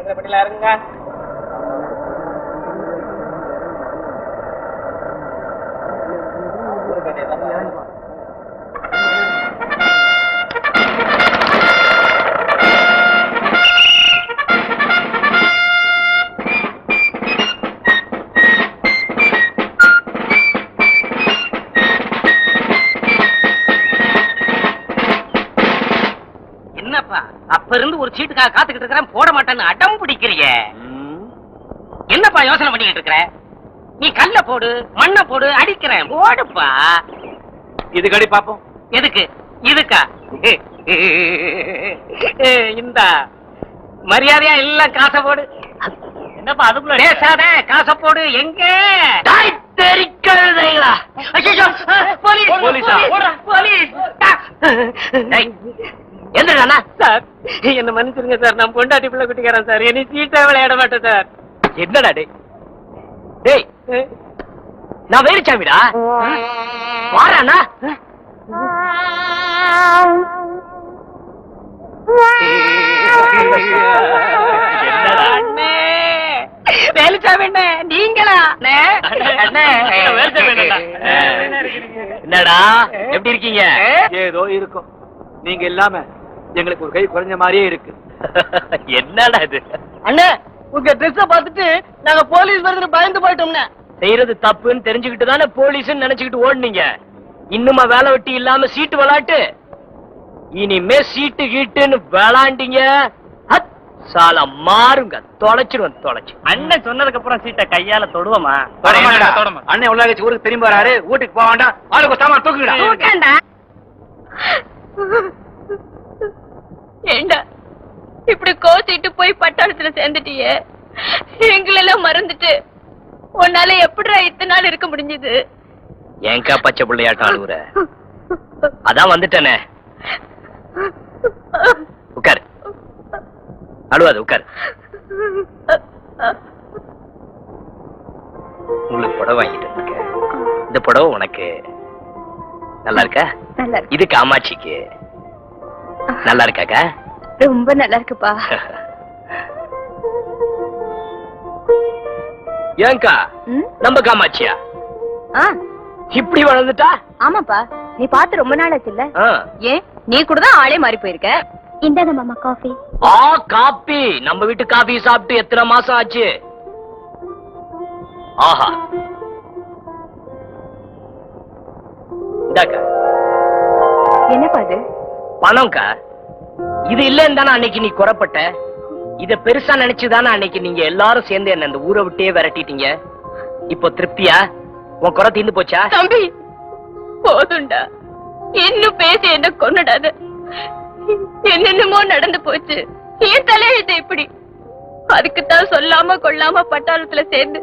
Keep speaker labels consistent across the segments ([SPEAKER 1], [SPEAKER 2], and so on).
[SPEAKER 1] பட்டியல இருங்க.
[SPEAKER 2] என்னப்பா அப்ப இருந்து ஒரு சீட்டுக்காக காத்துக்கிட்டு இருக்கிறேன், போட மாட்டேன்னு அடம் பிடிக்கிறீங்க. என்னப்பா யோசனை பண்ணிக்கிட்டு இருக்கிற? நீ கல்ல போடு, மண்ணை போடு, அடிக்கிறேன், போடுப்பா.
[SPEAKER 1] இதுக்கு அடி பாப்போம்.
[SPEAKER 2] எதுக்கு? இதுக்கா? இந்த மரியாதையா எல்லாம் காசை போடு.
[SPEAKER 1] என்னப்பா அதுக்குள்ள
[SPEAKER 2] பேசாத, காசை போடு. எங்க என்ன சார்? என்ன மன்னிச்சிருங்க சார், நான் பொண்டாட்டி பிள்ளை குட்டிக்கிறேன் சார், என்னை சீட்டா விளையாட மாட்டேன் சார்.
[SPEAKER 3] என்னடா டேய்? டேய், நான் வேலுச்சாமிடா. வாரானா?
[SPEAKER 2] வேலுச்சாமி நீங்களா?
[SPEAKER 3] என்னடா எப்படி இருக்கீங்க?
[SPEAKER 1] ஏதோ இருக்கும். நீங்க இல்லாம எங்களுக்கு ஒரு கை குறைஞ்ச மாதிரியே இருக்கு.
[SPEAKER 3] என்னடா இது?
[SPEAKER 2] அண்ணே, உங்க ட்ரெஸ் பார்த்துட்டு நாங்க போலீஸ் வருது பயந்து போயிட்டோம்னே.
[SPEAKER 3] செய்யறது தப்புன்னு தெரிஞ்சுக்கிட்டு தானே போலீஸ் நினைச்சுக்கிட்டு ஓடுனீங்க. இன்னுமா வேலை வெட்டி இல்லாம சீட்டு விளாட்டு? இனிமே சீட்டு கீட்டுன்னு விளாண்டீங்க சால மாறுங்க, தொலைச்சிருவேன், தொலைச்சு.
[SPEAKER 2] அண்ணன் சொன்னதுக்கு அப்புறம் சீட்டை கையால தொடுவோமா?
[SPEAKER 1] அண்ணன் உள்ள ஊருக்கு திரும்பி வராரு, வீட்டுக்கு போக வேண்டாம், ஆளுக்கு சாமான் தூக்குங்கடா.
[SPEAKER 4] ஏண்டா இப்படி கோச்சிட்டு போய் பட்டாளத்துல சேர்ந்துட்டிய, எங்களெல்லாம் மறந்துட்டு உன்னால எப்படிடா இத்தனை நாள் இருக்க முடிஞ்சது?
[SPEAKER 3] ஏங்கா பச்சை பிள்ளையாட்டம் அழுவுற? அதான் வந்துட்டேனே. உட்காரு, அழுவாது, உட்காரு. உங்களுக்கு புடவை வாங்கிட்டு இருக்கேன். இந்த புடவை உனக்கு நல்லா இருக்கா? இது காமாட்சிக்கு நல்லா இருக்காக்கா?
[SPEAKER 4] ரொம்ப நல்லா இருக்குப்பா.
[SPEAKER 3] ஏங்கா நம்ம காமாட்சியா இப்படி வளர்ந்துட்டா?
[SPEAKER 4] ஆமாப்பா, நீ பார்த்து ரொம்ப நாள் ஆச்சுல்ல. ஏன் நீ கூட தான் ஆளே மாறி போயிருக்க. இந்தாங்க மாமா காஃபி.
[SPEAKER 3] காபி? நம்ம வீட்டு காபி சாப்பிட்டு எத்தனை மாசம் ஆச்சு? ஆஹா, இந்தாக்கா.
[SPEAKER 4] என்னப்பா அது?
[SPEAKER 3] பணம்க்கா. இது இல்லன்னு தானே அன்னைக்கு நீ குறப்பட்ட. இத பெருசா நினைச்சுதானே அன்னைக்கு நீங்க எல்லாரும் சேர்ந்து என்ன அந்த ஊரை விட்டே விரட்டிட்டீங்க. இப்போ திருப்தியா? உன் குறை தீர்ந்து போச்சா?
[SPEAKER 4] தம்பி போதுண்டா, இன்னும் பேசி என்ன கொன்னுடாத. என்னென்னமோ நடந்து போச்சு, ஏன் தலையெழுத்து இப்படி? அதுக்குத்தான் சொல்லாம கொள்ளாம பட்டாளத்துல சேர்ந்து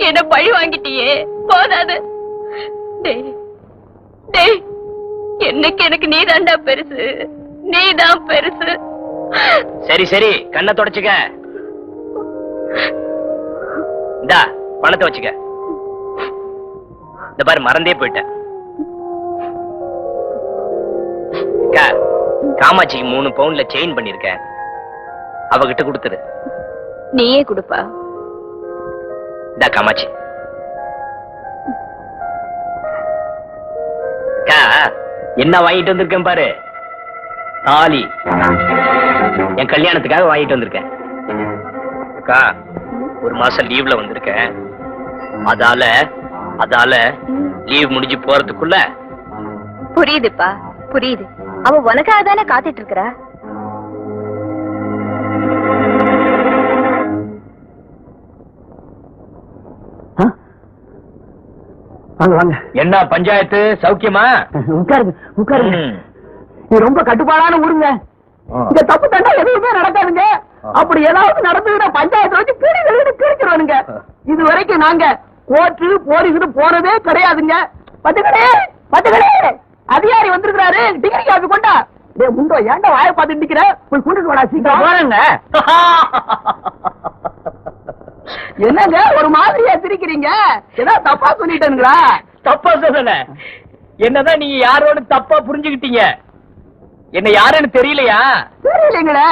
[SPEAKER 4] என்ன பழி வாங்கிட்டியே, போதாது. என்னைக்கு எனக்கு நீதான்டா பெருசு, நீதான் பெருசு.
[SPEAKER 3] சரி சரி, கண்ணை தொடச்சுக்க. இந்தா பணத்தை வச்சுக்க. இந்த பாரு, மறந்தே போயிட்டேன். காமாட்சிக்கு 3 பவுன்ல செயின் பண்ணிருக்கேன், அவகிட்ட கொடுத்துரு.
[SPEAKER 4] நீயே கொடுப்பா.
[SPEAKER 3] இந்தா காமாட்சி. என்ன வாங்கிட்டு வந்திருக்கேன் பாரு, தாலி. என் கல்யாணத்துக்காக வாங்கிட்டு வந்திருக்கேன். அக்கா, 1 மாசம் லீவ்ல வந்திருக்கேன். அதால லீவ் முடிஞ்சு போறதுக்குள்ள.
[SPEAKER 4] புரியுதுப்பா, புரியுது. அவ உனக்காக தானே காத்துட்டு இருக்கறா.
[SPEAKER 3] என்ன பஞ்சாயத்து, சௌக்கியமா?
[SPEAKER 5] உட்காருங்க உட்காருங்க. இது ரொம்ப கட்டுப்பாடான ஊருங்க. இங்க தப்பு தண்டா எதுவுமே நடக்காதுங்க. அப்படி ஏதாவது நடந்ததுன்னா பஞ்சாயத்து வச்சு பிரிச்சிருவானுங்க. இது வரைக்கும் நாங்க கோர்ட்டு போலீஸ் போனதே கிடையாதுங்க. பத்துக்கடே அதிகாரி வந்திருக்கிறாரு, டிகிரி காப்பி கொண்டா. முண்டோ ஏன்டா வாயை பார்த்து நிக்கிற, போய் கொண்டுட்டு வாடா சீக்கிரம். போறேங்க. என்னங்க ஒரு மாதிரியா சிரிக்கிறீங்க? ஏதாவது தப்பா சொல்லிட்டேனுங்களா?
[SPEAKER 3] தப்பா சொல்லல. என்னதான் நீங்க யாரோட தப்பா புரிஞ்சுக்கிட்டீங்க. என்ன யாருன்னு தெரியலையா?
[SPEAKER 5] தெரியலங்களே.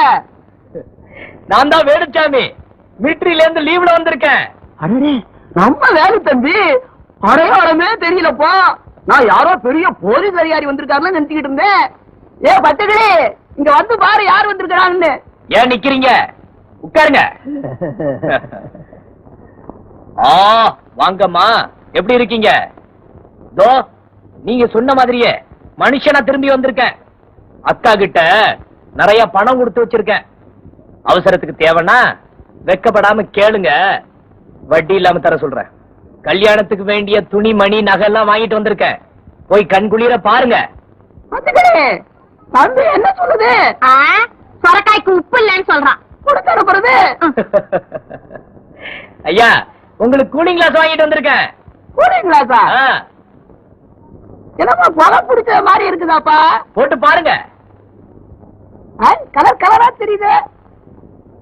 [SPEAKER 3] நான் தான் வேலுச்சாமி, மிலிட்டரியில இருந்து லீவ்ல வந்திருக்கேன்.
[SPEAKER 5] அடே நம்ம வேலு தம்பி, அடையாளமே தெரியலப்பா. நான் யாரோ பெரிய போலீஸ் அதிகாரி வந்திருக்காருன்னு நினைச்சுக்கிட்டு இருந்தேன். ஏ பச்சைகளே, இங்க வந்து பாரு யார் வந்திருக்காங்கன்னு.
[SPEAKER 3] ஏன் நிக்கிறீங்க? உட்காருங்க. வாங்கம்மா, எப்படி இருக்கீங்க? தோ நீங்க சொன்ன மாதிரியே மனுஷனா திரும்பி வந்திருக்கேன். அக்கா கிட்ட நிறைய பணம் கொடுத்து வச்சிருக்கேன். அவசரத்துக்கு தேவைன்னா வெக்கப்படாம கேளுங்க, வட்டி இல்லாம தர சொல்றேன். கல்யாணத்துக்கு வேண்டிய துணி மணி நகை எல்லாம் வாங்கிட்டு வந்திருக்கேன். போய் கண்குளிர பாருங்க.
[SPEAKER 5] பச்சைகளே, தம்பி என்ன சொல்லுது?
[SPEAKER 4] சொரக்காய்க்கு உப்பு இல்லைன்னு சொல்றான்.
[SPEAKER 5] கொடுத்து அனுப்புறது.
[SPEAKER 3] ஐயா, உங்களுக்கு கூலிங் கிளாஸ் வாங்கிட்டு வந்திருக்கேன்.
[SPEAKER 5] கூலிங்களாப்பா? என்னப்பா புகை பிடிச்ச மாதிரி இருக்குதாப்பா?
[SPEAKER 3] போட்டு பாருங்க.
[SPEAKER 5] கலர் கலரா தெரியுது.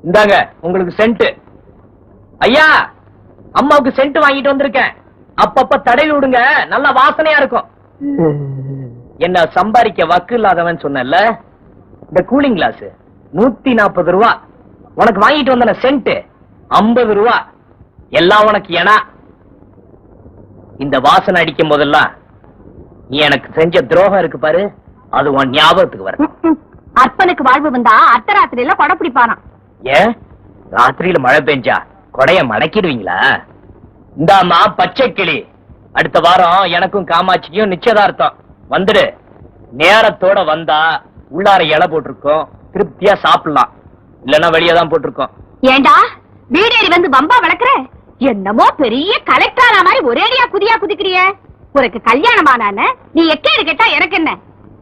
[SPEAKER 3] இந்தாங்க உங்களுக்கு சென்ட். ஐயா, அம்மாவுக்கு சென்ட் வாங்கிட்டு வந்திருக்கேன். அப்பப்ப தடவி விடுங்க, நல்ல வாசனையா இருக்கும். என்ன சம்பாதிக்க வக்கு இல்லாதவன் சொன்னல, இந்த கூலிங் கிளாஸ் 140 ரூபா. உனக்கு வாங்கிட்டு வந்த சென்ட் 50 ரூபா. எல்லாம் உனக்கு ஏனா இந்த வாசனை அடிக்கும் போதெல்லாம் நீ எனக்கு செஞ்ச துரோகம் இருக்கு பாரு, அது உன் ஞாபகத்துக்கு வர.
[SPEAKER 4] அற்பனுக்கு வாழ்வு வந்தா அர்த்தராத்திரியில கொடை பிடிப்பாராம்.
[SPEAKER 3] ஏன் ராத்திரியில மழை பெஞ்சா கொடைய மடக்கிடுவீங்களா? இந்தாமா பச்சை கிளி, அடுத்த வாரம் எனக்கும் காமாட்சிக்கும் நிச்சயதார்த்தம். வந்துடு. நேரத்தோட வந்தா உள்ளார இலை போட்டிருக்கோம், திருப்தியா சாப்பிடலாம். இல்லன்னா வெளியே தான் போட்டிருக்கோம்.
[SPEAKER 4] ஏண்டா வீடேறி வந்து பம்பா வளர்க்கற? என்னமோ பெரிய கலெக்டரா மாதிரி ஒரேடியா குதியா குதிக்கிறிய. உனக்கு கல்யாணமானான நீ எக்கேடு கேட்டா எனக்கு என்ன?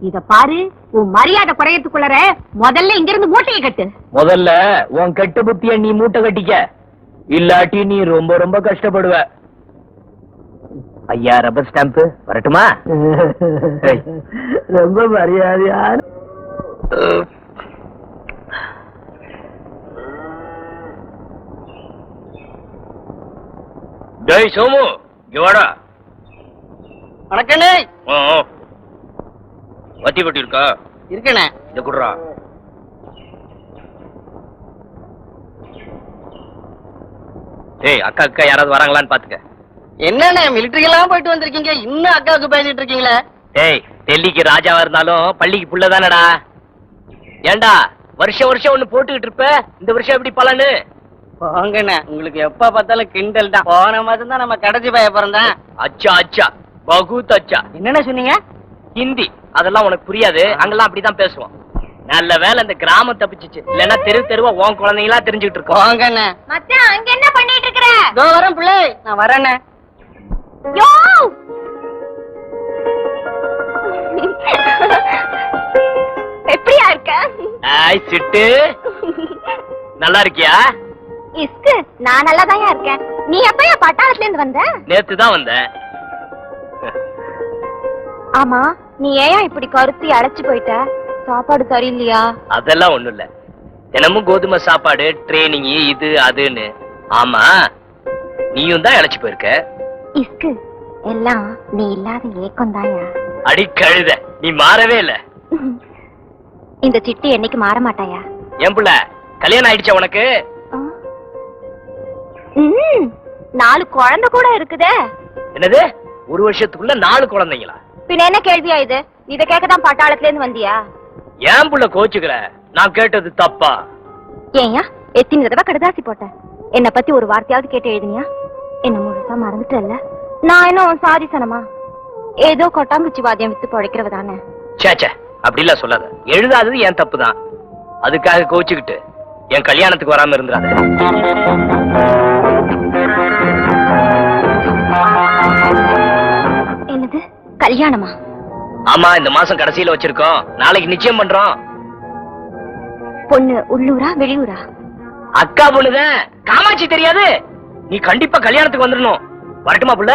[SPEAKER 4] இத பாரு, உன் மரியாதை குறையத்துக்குள்ளற முதல்ல இங்க இருந்து மூட்டையை கட்டு.
[SPEAKER 3] முதல்ல உன் கெட்ட புத்திய நீ மூட்டை கட்டிக்க, இல்லாட்டி நீ ரொம்ப ரொம்ப கஷ்டப்படுவ. ஐயா, ரப்பர் ஸ்டாம்ப் வரட்டுமா?
[SPEAKER 5] ரொம்ப மரியாதையா.
[SPEAKER 3] டேய் சோமு, இங்க வாடா.
[SPEAKER 2] வணக்கண்ணே.
[SPEAKER 3] வத்தி பட்டி இருக்கா?
[SPEAKER 2] இருக்கண்ணே.
[SPEAKER 3] இத குடுறா. ஏய், அக்கா அக்கா யாராவது வராங்களான்னு பாத்துக்க.
[SPEAKER 2] என்னண்ணே மிலிட்டரிக்கெல்லாம் போயிட்டு வந்திருக்கீங்க, இன்னும் அக்காவுக்கு பேசிட்டு இருக்கீங்களே?
[SPEAKER 3] ஏய், டெல்லிக்கு ராஜாவா இருந்தாலும் பள்ளிக்கு புள்ளதானடா. ஏண்டா வருஷம் வருஷம் ஒண்ணு போட்டுக்கிட்டு இருப்ப, இந்த வருஷம் எப்படி பலனு?
[SPEAKER 2] போங்கண்ணே, உங்களுக்கு எப்ப பார்த்தாலும் கிண்டல் தான். போன மாதம் தான் நம்ம கடைசி பைய பிறந்தேன்.
[SPEAKER 3] அச்சா அச்சா, பகுத் அச்சா.
[SPEAKER 2] என்னென்ன சொன்னீங்க?
[SPEAKER 3] ஹிந்தி அதெல்லாம் உனக்கு புரியாது, அங்கெல்லாம் அப்படிதான் பேசுவோம். நல்ல வேலை இந்த கிராமம் தப்பிச்சிச்சு, இல்லன்னா தெரு தெருவா உன் குழந்தைங்களா தெரிஞ்சுக்கிட்டு இருக்கோம்.
[SPEAKER 2] போங்கண்ணே.
[SPEAKER 4] மச்சான், அங்க என்ன பண்ணிட்டு இருக்கற?
[SPEAKER 2] இதோ வரேன் பிள்ளை, நான் வரேண்ணே.
[SPEAKER 4] யோ! எப்படியா இருக்க?
[SPEAKER 3] ஆய் சிட்டு, நல்லா இருக்கியா?
[SPEAKER 4] இஸ்கு, நான் நல்லாதான் இருக்கேன். நீ எப்பயா பட்டாளத்துல இருந்து வந்த?
[SPEAKER 3] நேத்து தான் வந்தேன்.
[SPEAKER 4] ஆமா, நீ ஏன் இப்படி கருத்தி அழைச்சு போயிட்ட? சாப்பாடு சரியில்லையா?
[SPEAKER 3] அதெல்லாம் ஒண்ணும் இல்ல, தினமும் கோதுமை சாப்பாடு, ட்ரைனிங், இது அதுன்னு. ஆமா, நீயும் தான் இழைச்சு போயிருக்க.
[SPEAKER 4] இஸ்கு, எல்லாம் நீ இல்லாத ஏக்கம் தாயா.
[SPEAKER 3] அடி கழுத, நீ மாறவே இல்ல.
[SPEAKER 4] இந்த சிட்டு என்னைக்கு மாற மாட்டாயா?
[SPEAKER 3] என் புள்ள கல்யாணம் ஆயிடுச்சா உனக்கு?
[SPEAKER 4] 4 குழந்தை கூட இருக்குதே.
[SPEAKER 3] என்னது, ஒரு வருஷத்துக்குள்ள 4 குழந்தைங்களா?
[SPEAKER 4] பின்ன என்ன கேள்வியா இது? இத கேட்கதான் பட்டாளத்துல இருந்து வந்தியா?
[SPEAKER 3] ஏன் புள்ள கோச்சுக்கிற? நான் கேட்டது தப்பா?
[SPEAKER 4] ஏயா எத்தனை தடவை கடுதாசி போட்ட? என்ன பத்தி ஒரு வார்த்தையாவது கேட்டு எழுதினியா? என்ன முழுசா மறந்துட்டல்ல? நான் என்ன சாதிசனமா? ஏதோ கொட்டாங்குச்சி வாத்தியம் வித்து பழைக்கிறவதானே.
[SPEAKER 3] சேச்சே, அப்படி இல்ல சொல்லாத. எழுதாதது என் தப்பு தான், அதுக்காக கோச்சுக்கிட்டு என் கல்யாணத்துக்கு வராம இருந்துறாத.
[SPEAKER 4] என்னது கல்யாணமா?
[SPEAKER 3] ஆமா, இந்த மாசம் கடைசியில வச்சிருக்கோம். நாளைக்கு நிச்சயம் பண்றோம்.
[SPEAKER 4] பொண்ணு உள்ளூரா வெளியூரா?
[SPEAKER 3] அக்கா பொண்ணுதான். காமாட்சி தெரியாது? நீ கண்டிப்பா கல்யாணத்துக்கு வந்துடணும். வரட்டுமா புள்ள?